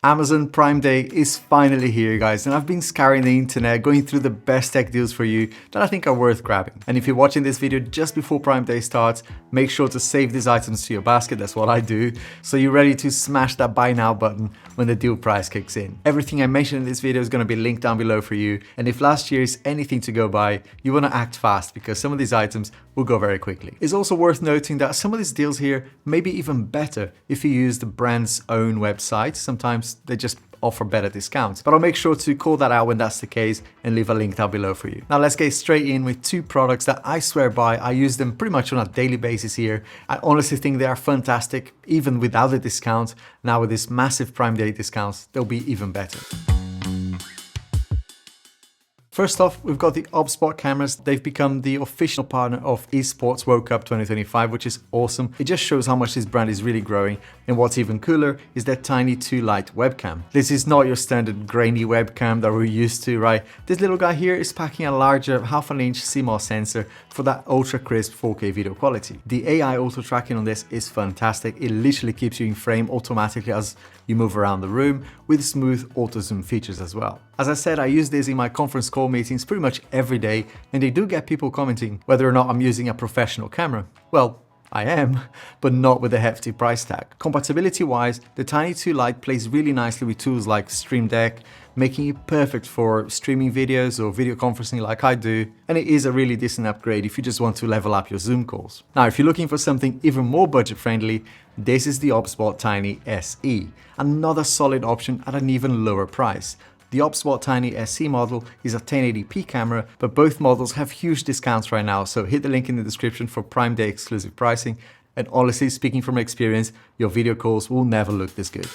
Amazon Prime Day is finally here, guys, and I've been scouring the internet, going through the best tech deals for you that I think are worth grabbing. And if you're watching this video just before Prime Day starts, make sure to save these items to your basket, that's what I do, so you're ready to smash that buy now button when the deal price kicks in. Everything I mentioned in this video is going to be linked down below for you, and if last year is anything to go by, you want to act fast because some of these items will go very quickly. It's also worth noting that some of these deals here may be even better if you use the brand's own website. Sometimes they just offer better discounts, but I'll make sure to call that out when that's the case and leave a link down below for you. Now let's get straight in with two products that I swear by. I use them pretty much on a daily basis here. I honestly think they are fantastic, even without the discount. Now with this massive Prime Day discounts, they'll be even better. First off, we've got the OBSBOT cameras. They've become the official partner of esports World Cup 2025, which is awesome. It just shows how much this brand is really growing. And what's even cooler is their Tiny 2 Lite webcam. This is not your standard grainy webcam that we're used to, right? This little guy here is packing a larger 1/2 inch CMOS sensor for that ultra crisp 4K video quality. The AI auto tracking on this is fantastic. It literally keeps you in frame automatically as you move around the room with smooth auto zoom features as well. As I said, I use this in my conference call meetings pretty much every day, and they do get people commenting whether or not I'm using a professional camera. Well, I am, but not with a hefty price tag. Compatibility wise, the Tiny 2 Lite plays really nicely with tools like Stream Deck, making it perfect for streaming videos or video conferencing like I do, and it is a really decent upgrade if you just want to level up your Zoom calls. Now, if you're looking for something even more budget friendly, this is the OBSBOT Tiny SE, another solid option at an even lower price. The OBSBOT Tiny SE model is a 1080p camera, but both models have huge discounts right now, so hit the link in the description for Prime Day exclusive pricing. And honestly, speaking from experience, your video calls will never look this good.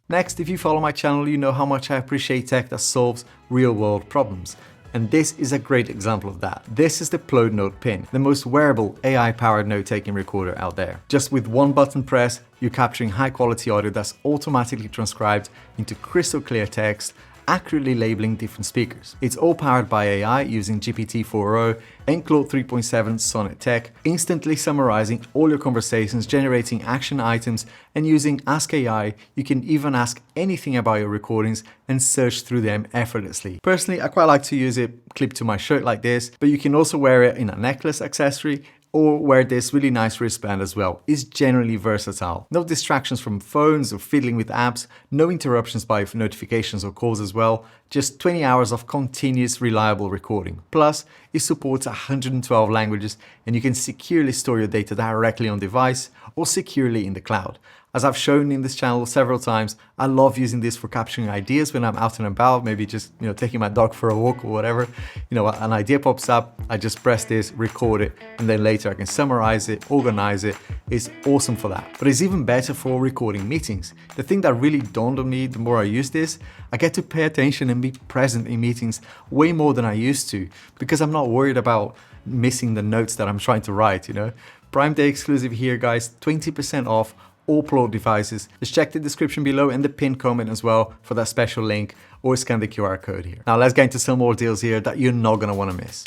Next, if you follow my channel, you know how much I appreciate tech that solves real-world problems. And this is a great example of that. This is the Plaud NotePin, the most wearable AI-powered note-taking recorder out there. Just with one button press, you're capturing high-quality audio that's automatically transcribed into crystal clear text, accurately labeling different speakers. It's all powered by AI using GPT-4o and Claude 3.7 Sonnet Tech, instantly summarizing all your conversations, generating action items, and using Ask AI, you can even ask anything about your recordings and search through them effortlessly. Personally, I quite like to use it clipped to my shirt like this, but you can also wear it in a necklace accessory or wear this really nice wristband as well. It's generally versatile. No distractions from phones or fiddling with apps, no interruptions by notifications or calls as well, just 20 hours of continuous reliable recording. Plus, it supports 112 languages and you can securely store your data directly on device or securely in the cloud. As I've shown in this channel several times, I love using this for capturing ideas when I'm out and about, maybe just taking my dog for a walk or whatever. An idea pops up, I just press this, record it, and then later I can summarize it, organize it. It's awesome for that. But it's even better for recording meetings. The thing that really dawned on me the more I use this, I get to pay attention and be present in meetings way more than I used to because I'm not worried about missing the notes that I'm trying to write, Prime Day exclusive here, guys, 20% off all Plaud devices. Just check the description below and the pinned comment as well for that special link, or scan the QR code here. Now let's get into some more deals here that you're not gonna wanna miss.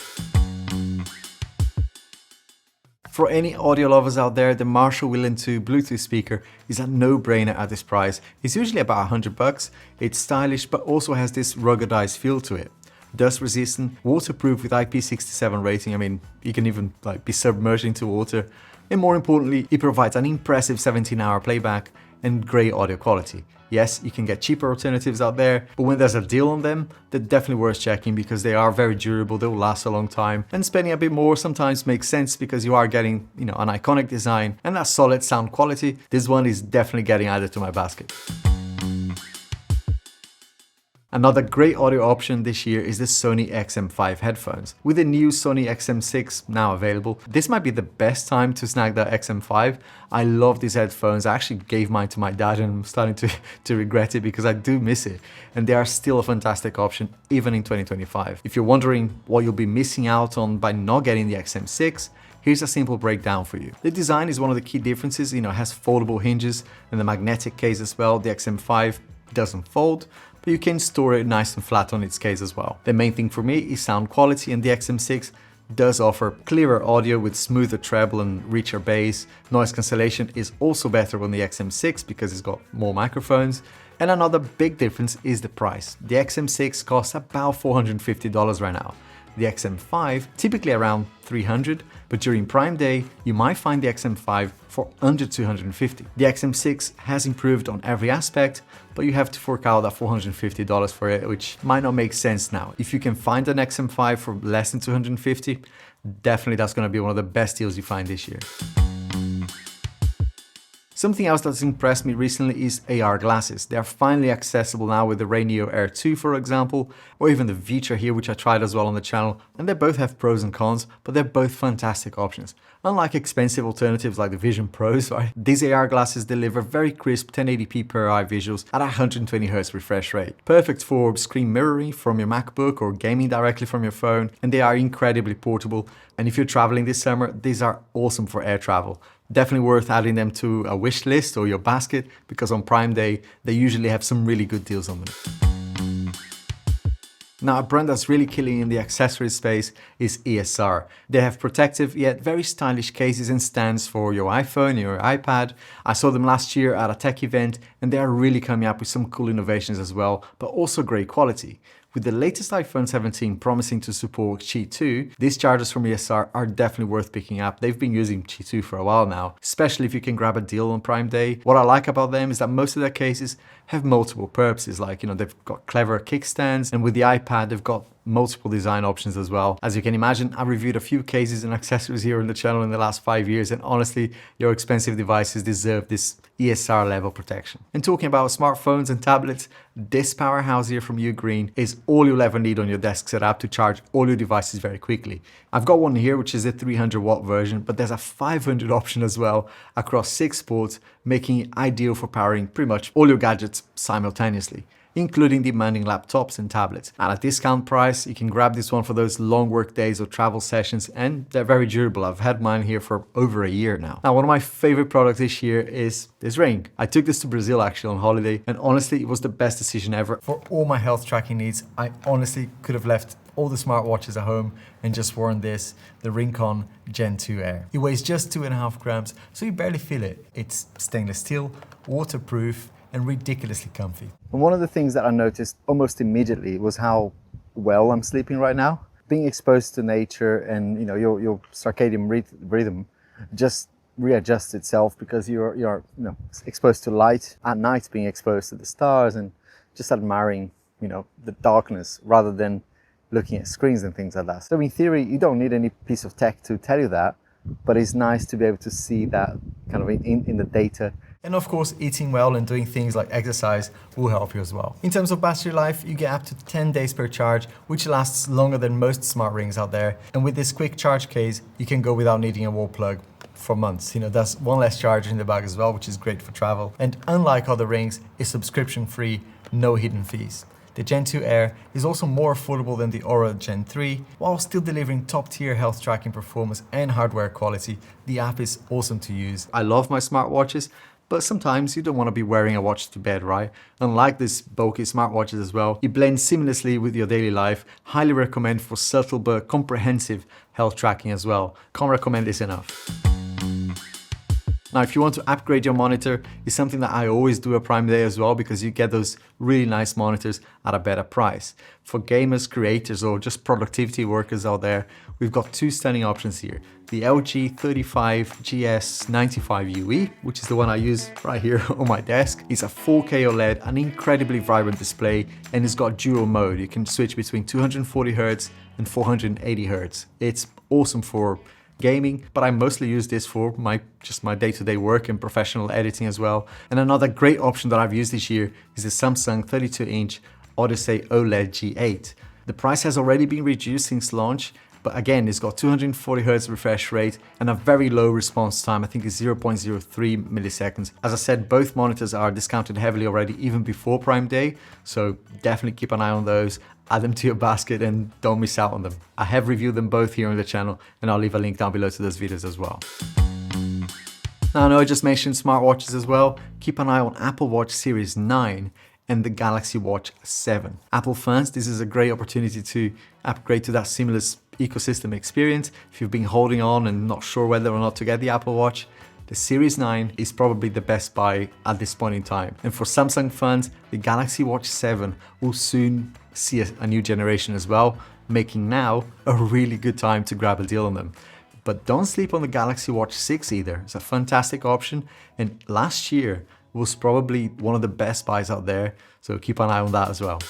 For any audio lovers out there, the Marshall Willen 2 Bluetooth speaker is a no-brainer at this price. It's usually about $100. It's stylish, but also has this ruggedized feel to it. Dust resistant, waterproof with IP67 rating. I mean, you can even be submerged into water. And more importantly, it provides an impressive 17-hour playback and great audio quality. Yes, you can get cheaper alternatives out there, but when there's a deal on them, they're definitely worth checking because they are very durable, they will last a long time, and spending a bit more sometimes makes sense because you are getting, an iconic design and that solid sound quality. This one is definitely getting added to my basket. Another great audio option this year is the Sony XM5 headphones. With the new Sony XM6 now available, this might be the best time to snag the XM5. I love these headphones. I actually gave mine to my dad and I'm starting to regret it because I do miss it. And they are still a fantastic option even in 2025. If you're wondering what you'll be missing out on by not getting the XM6, here's a simple breakdown for you. The design is one of the key differences. It has foldable hinges and the magnetic case as well. The XM5 doesn't fold, but you can store it nice and flat on its case as well. The main thing for me is sound quality, and the XM6 does offer clearer audio with smoother treble and richer bass. Noise cancellation is also better on the XM6 because it's got more microphones. And another big difference is the price. The XM6 costs about $450 right now. The XM5 typically around $300, but during Prime Day you might find the XM5 for under $250. The XM6 has improved on every aspect, but you have to fork out that $450 for it, which might not make sense now. If you can find an XM5 for less than $250, definitely that's going to be one of the best deals you find this year. Something else that's impressed me recently is AR glasses. They are finally accessible now with the Neo Air 2, for example, or even the Vitra here, which I tried as well on the channel, and they both have pros and cons, but they're both fantastic options. Unlike expensive alternatives like the Vision Pros, right? These AR glasses deliver very crisp 1080p per eye visuals at 120Hz refresh rate. Perfect for screen mirroring from your MacBook or gaming directly from your phone, and they are incredibly portable. And if you're traveling this summer, these are awesome for air travel. Definitely worth adding them to a wish list or your basket, because on Prime Day, they usually have some really good deals on them. Now, a brand that's really killing in the accessories space is ESR. They have protective yet very stylish cases and stands for your iPhone, your iPad. I saw them last year at a tech event, and they are really coming up with some cool innovations as well, but also great quality. With the latest iPhone 17 promising to support Qi 2, these chargers from ESR are definitely worth picking up. They've been using Qi 2 for a while now, especially if you can grab a deal on Prime Day. What I like about them is that most of their cases have multiple purposes, like, they've got clever kickstands, and with the iPad, they've got multiple design options as well. As you can imagine, I reviewed a few cases and accessories here on the channel in the last 5 years, and honestly, your expensive devices deserve this ESR level protection. And talking about smartphones and tablets, this powerhouse here from Ugreen is all you'll ever need on your desk setup to charge all your devices very quickly. I've got one here, which is a 300-watt version, but there's a 500 option as well across 6 ports, making it ideal for powering pretty much all your gadgets simultaneously, including demanding laptops and tablets. At a discount price, you can grab this one for those long work days or travel sessions, and they're very durable. I've had mine here for over a year now. Now, one of my favorite products this year is this ring. I took this to Brazil actually on holiday, and honestly, it was the best decision ever. For all my health tracking needs, I honestly could have left all the smartwatches at home and just worn this, the Rincon Gen 2 Air. It weighs just 2.5 grams, so you barely feel it. It's stainless steel, waterproof, and ridiculously comfy. And one of the things that I noticed almost immediately was how well I'm sleeping right now. Being exposed to nature and your circadian rhythm just readjusts itself, because you're exposed to light at night, being exposed to the stars and just admiring the darkness rather than looking at screens and things like that. So in theory, you don't need any piece of tech to tell you that, but it's nice to be able to see that kind of in the data. And of course, eating well and doing things like exercise will help you as well. In terms of battery life, you get up to 10 days per charge, which lasts longer than most smart rings out there. And with this quick charge case, you can go without needing a wall plug for months. That's one less charger in the bag as well, which is great for travel. And unlike other rings, it's subscription free, no hidden fees. The Gen 2 Air is also more affordable than the Aura Gen 3, while still delivering top-tier health tracking performance and hardware quality. The app is awesome to use. I love my smartwatches, but sometimes you don't want to be wearing a watch to bed, right? Unlike these bulky smartwatches as well, it blends seamlessly with your daily life. Highly recommend for subtle but comprehensive health tracking as well. Can't recommend this enough. Now, if you want to upgrade your monitor, it's something that I always do at Prime Day as well, because you get those really nice monitors at a better price. For gamers, creators, or just productivity workers out there, we've got two stunning options here. The LG 35GS95UE, which is the one I use right here on my desk. It's a 4K OLED, an incredibly vibrant display, and it's got dual mode. You can switch between 240Hz and 480Hz. It's awesome for gaming, but I mostly use this for my day-to-day work and professional editing as well. And another great option that I've used this year is the Samsung 32-inch Odyssey OLED G8. The price has already been reduced since launch, but again, it's got 240Hz refresh rate and a very low response time. I think it's 0.03 milliseconds. As I said, both monitors are discounted heavily already, even before Prime Day, so definitely keep an eye on those. Add them to your basket and don't miss out on them. I have reviewed them both here on the channel, and I'll leave a link down below to those videos as well. Now, I know I just mentioned smartwatches as well. Keep an eye on Apple Watch Series 9 and the Galaxy Watch 7. Apple fans, this is a great opportunity to upgrade to that seamless ecosystem experience, if you've been holding on and not sure whether or not to get the Apple Watch, the Series 9 is probably the best buy at this point in time. And for Samsung fans, the Galaxy Watch 7 will soon see a new generation as well, making now a really good time to grab a deal on them. But don't sleep on the Galaxy Watch 6 either. It's a fantastic option, and last year was probably one of the best buys out there, so keep an eye on that as well.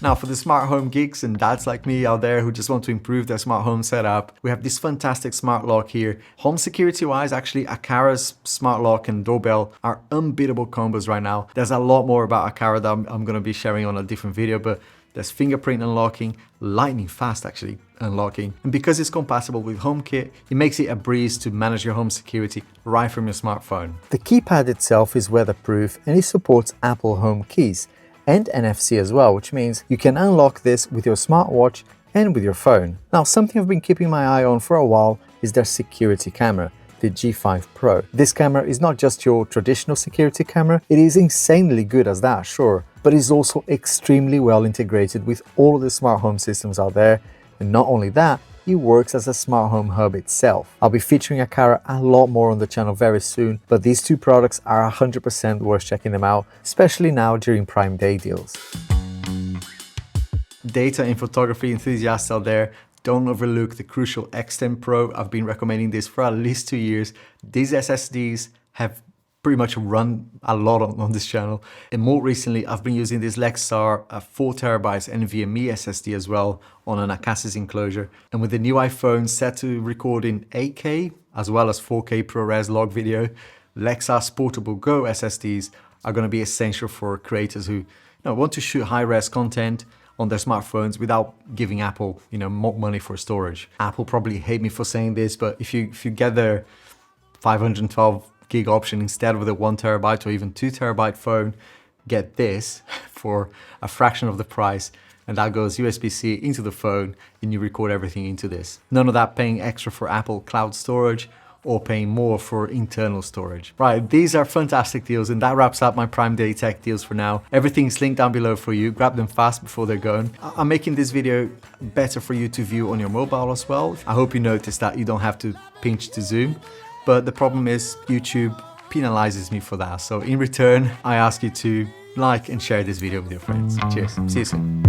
Now for the smart home geeks and dads like me out there who just want to improve their smart home setup, we have this fantastic smart lock here. Home security wise, actually Akara's smart lock and doorbell are unbeatable combos right now. There's a lot more about Akara that I'm going to be sharing on a different video, but there's fingerprint unlocking, lightning fast actually unlocking. And because it's compatible with HomeKit, it makes it a breeze to manage your home security right from your smartphone. The keypad itself is weatherproof and it supports Apple Home keys and NFC as well, which means you can unlock this with your smartwatch and with your phone. Now, something I've been keeping my eye on for a while is their security camera, the G5 Pro. This camera is not just your traditional security camera, it is insanely good as that, sure, but is also extremely well integrated with all of the smart home systems out there. And not only that, it works as a smart home hub itself. I'll be featuring Akara a lot more on the channel very soon, but these two products are 100% worth checking them out, especially now during Prime Day deals. Data and photography enthusiasts out there, don't overlook the crucial X10 Pro. I've been recommending this for at least 2 years. These SSDs have pretty much run a lot on this channel. And more recently, I've been using this Lexar 4TB NVMe SSD as well on an Acasis enclosure. And with the new iPhone set to record in 8K as well as 4K ProRes log video, Lexar's Portable Go SSDs are going to be essential for creators who want to shoot high-res content on their smartphones without giving Apple more money for storage. Apple probably hate me for saying this, but if you get their 512 gig option instead of the 1TB or even 2TB phone, get this for a fraction of the price, and that goes USB-C into the phone and you record everything into this. None of that paying extra for Apple cloud storage or paying more for internal storage. Right, these are fantastic deals, and that wraps up my Prime Day tech deals for now. Everything's linked down below for you. Grab them fast before they're gone. I'm making this video better for you to view on your mobile as well. I hope you noticed that you don't have to pinch to zoom, but the problem is YouTube penalizes me for that. So in return, I ask you to like and share this video with your friends. Cheers, see you soon.